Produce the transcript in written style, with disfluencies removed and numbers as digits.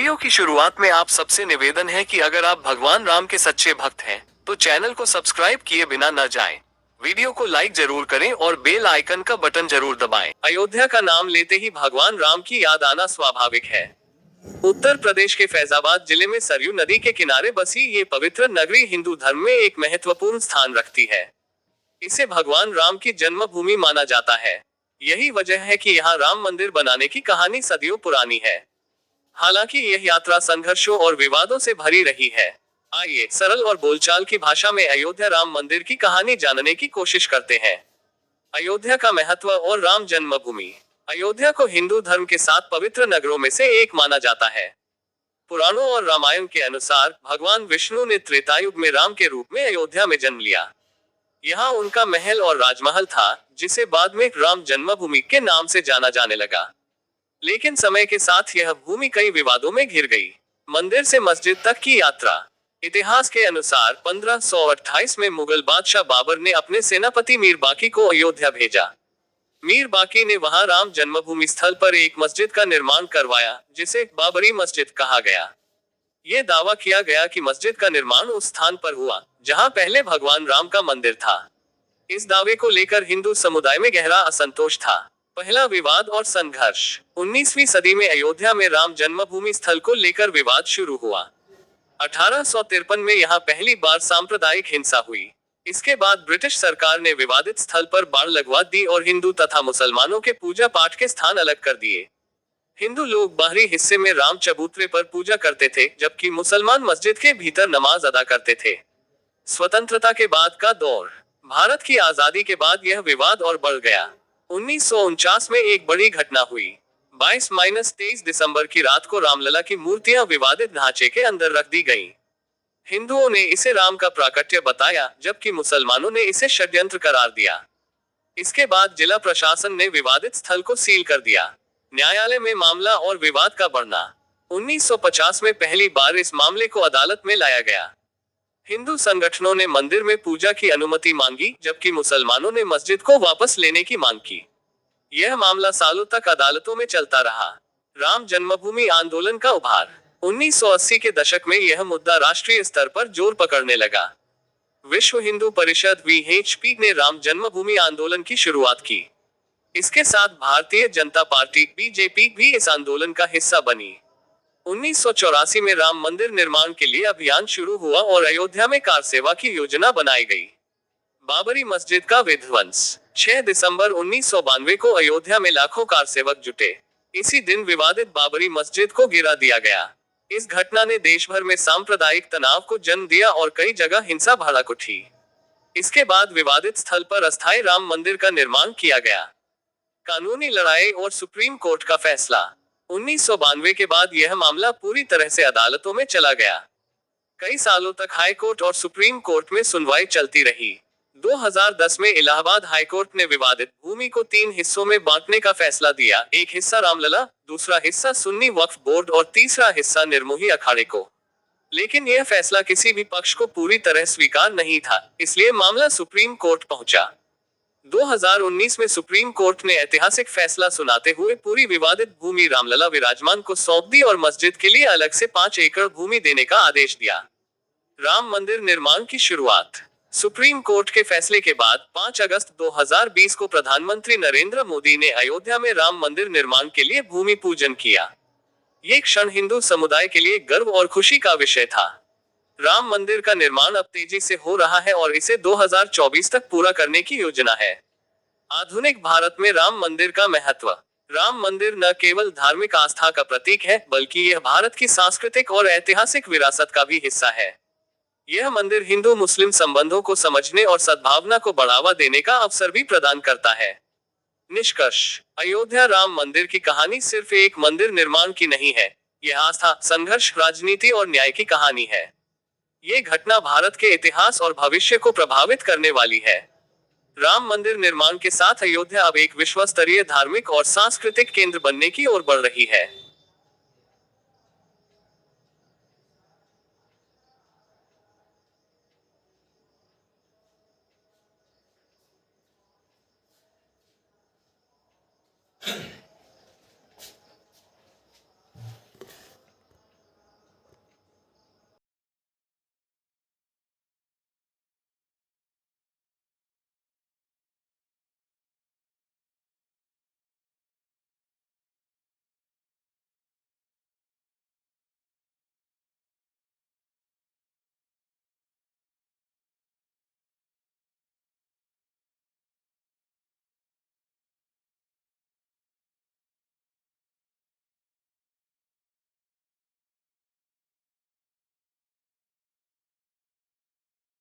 Video की शुरुआत में आप सबसे निवेदन है कि अगर आप भगवान राम के सच्चे भक्त हैं, तो चैनल को सब्सक्राइब किए बिना न जाएं। वीडियो को लाइक जरूर करें और बेल आइकन का बटन जरूर दबाएं। अयोध्या का नाम लेते ही भगवान राम की याद आना स्वाभाविक है। उत्तर प्रदेश के फैजाबाद जिले में सरयू नदी के किनारे बसी ये पवित्र नगरी हिंदू धर्म में एक महत्वपूर्ण स्थान रखती है। इसे भगवान राम की जन्मभूमि माना जाता है। यही वजह है कि यहाँ राम मंदिर बनाने की कहानी सदियों पुरानी है। हालांकि यह यात्रा संघर्षों और विवादों से भरी रही है। आइए सरल और बोलचाल की भाषा में अयोध्या राम मंदिर की कहानी जानने की कोशिश करते हैं। अयोध्या का महत्व और राम जन्मभूमि। अयोध्या को हिंदू धर्म के 7 पवित्र नगरों में से एक माना जाता है। पुराणों और रामायण के अनुसार भगवान विष्णु ने त्रेतायुग में राम के रूप में अयोध्या में जन्म लिया। यहाँ उनका महल और राजमहल था, जिसे बाद में राम जन्मभूमि के नाम से जाना जाने लगा। लेकिन समय के साथ यह भूमि कई विवादों में घिर गई। मंदिर से मस्जिद तक की यात्रा। इतिहास के अनुसार 1528 में मुगल बादशाह बाबर ने अपने सेनापति मीर बाकी को अयोध्या भेजा। मीर बाकी ने वहां राम जन्मभूमि स्थल पर एक मस्जिद का निर्माण करवाया, जिसे बाबरी मस्जिद कहा गया। ये दावा किया गया कि मस्जिद का निर्माण उस स्थान पर हुआ जहां पहले भगवान राम का मंदिर था। इस दावे को लेकर हिंदू समुदाय में गहरा असंतोष था। पहला विवाद और संघर्ष। 19वीं सदी में अयोध्या में राम जन्मभूमि स्थल को लेकर विवाद शुरू हुआ। 1853 में यहाँ पहली बार सांप्रदायिक हिंसा हुई। इसके बाद ब्रिटिश सरकार ने विवादित स्थल पर बाड़ लगवा दी और हिंदू तथा मुसलमानों के पूजा पाठ के स्थान अलग कर दिए। हिंदू लोग बाहरी हिस्से में राम चबूतरे पर पूजा करते थे, जबकि मुसलमान मस्जिद के भीतर नमाज अदा करते थे। स्वतंत्रता के बाद का दौर। भारत की आजादी के बाद यह विवाद और बढ़ गया। 1949 में एक बड़ी घटना हुई। 22-23 दिसंबर की रात को रामलला की मूर्तियां विवादित ढांचे के अंदर रख दी गईं। हिंदुओं ने इसे राम का प्राकट्य बताया, जबकि मुसलमानों ने इसे षड्यंत्र करार दिया। इसके बाद जिला प्रशासन ने विवादित स्थल को सील कर दिया। न्यायालय में मामला और विवाद का बढ़ना। 1950 में पहली बार इस मामले को अदालत में लाया गया। हिंदू संगठनों ने मंदिर में पूजा की अनुमति मांगी, जबकि मुसलमानों ने मस्जिद को वापस लेने की मांग की। यह मामला सालों तक अदालतों में चलता रहा। राम जन्मभूमि आंदोलन का उभार। 1980 के दशक में यह मुद्दा राष्ट्रीय स्तर पर जोर पकड़ने लगा। विश्व हिंदू परिषद (VHP) ने राम जन्मभूमि आंदोलन की शुरुआत की। इसके साथ भारतीय जनता पार्टी (BJP) भी इस आंदोलन का हिस्सा बनी। 1984 में राम मंदिर निर्माण के लिए अभियान शुरू हुआ और अयोध्या में कार सेवा की योजना बनाई गई। बाबरी मस्जिद का विध्वंस। 6 दिसंबर 1992 को अयोध्या में लाखों कार सेवक जुटे। इसी दिन विवादित बाबरी मस्जिद को गिरा दिया गया। इस घटना ने देश भर में सांप्रदायिक तनाव को जन्म दिया और कई जगह हिंसा भड़क उठी। इसके बाद विवादित स्थल पर अस्थायी राम मंदिर का निर्माण किया गया। कानूनी लड़ाई और सुप्रीम कोर्ट का फैसला। 1992 के बाद यह मामला पूरी तरह से अदालतों में चला गया। कई सालों तक हाई कोर्ट और सुप्रीम कोर्ट में सुनवाई चलती रही। 2010 में इलाहाबाद हाई कोर्ट ने विवादित भूमि को 3 हिस्सों में बांटने का फैसला दिया। एक हिस्सा रामलला, दूसरा हिस्सा सुन्नी वक्फ बोर्ड और तीसरा हिस्सा निर्मोही अखाड़े को। लेकिन यह फैसला किसी भी पक्ष को पूरी तरह स्वीकार नहीं था, इसलिए मामला सुप्रीम कोर्ट पहुंचा। 2019 में सुप्रीम कोर्ट ने ऐतिहासिक फैसला सुनाते हुए पूरी विवादित भूमि रामलला विराजमान को सौंप दी और मस्जिद के लिए अलग से 5 एकड़ भूमि देने का आदेश दिया। राम मंदिर निर्माण की शुरुआत। सुप्रीम कोर्ट के फैसले के बाद 5 अगस्त 2020 को प्रधानमंत्री नरेंद्र मोदी ने अयोध्या में राम मंदिर निर्माण के लिए भूमि पूजन किया। ये क्षण हिंदू समुदाय के लिए गर्व और खुशी का विषय था। राम मंदिर का निर्माण अब तेजी से हो रहा है और इसे 2024 तक पूरा करने की योजना है। आधुनिक भारत में राम मंदिर का महत्व। राम मंदिर न केवल धार्मिक आस्था का प्रतीक है, बल्कि यह भारत की सांस्कृतिक और ऐतिहासिक विरासत का भी हिस्सा है। यह मंदिर हिंदू मुस्लिम संबंधों को समझने और सद्भावना को बढ़ावा देने का अवसर भी प्रदान करता है। निष्कर्ष। अयोध्या राम मंदिर की कहानी सिर्फ एक मंदिर निर्माण की नहीं है। यह आस्था, संघर्ष, राजनीति और न्याय की कहानी है। ये घटना भारत के इतिहास और भविष्य को प्रभावित करने वाली है। राम मंदिर निर्माण के साथ अयोध्या अब एक विश्व स्तरीय धार्मिक और सांस्कृतिक केंद्र बनने की ओर बढ़ रही है।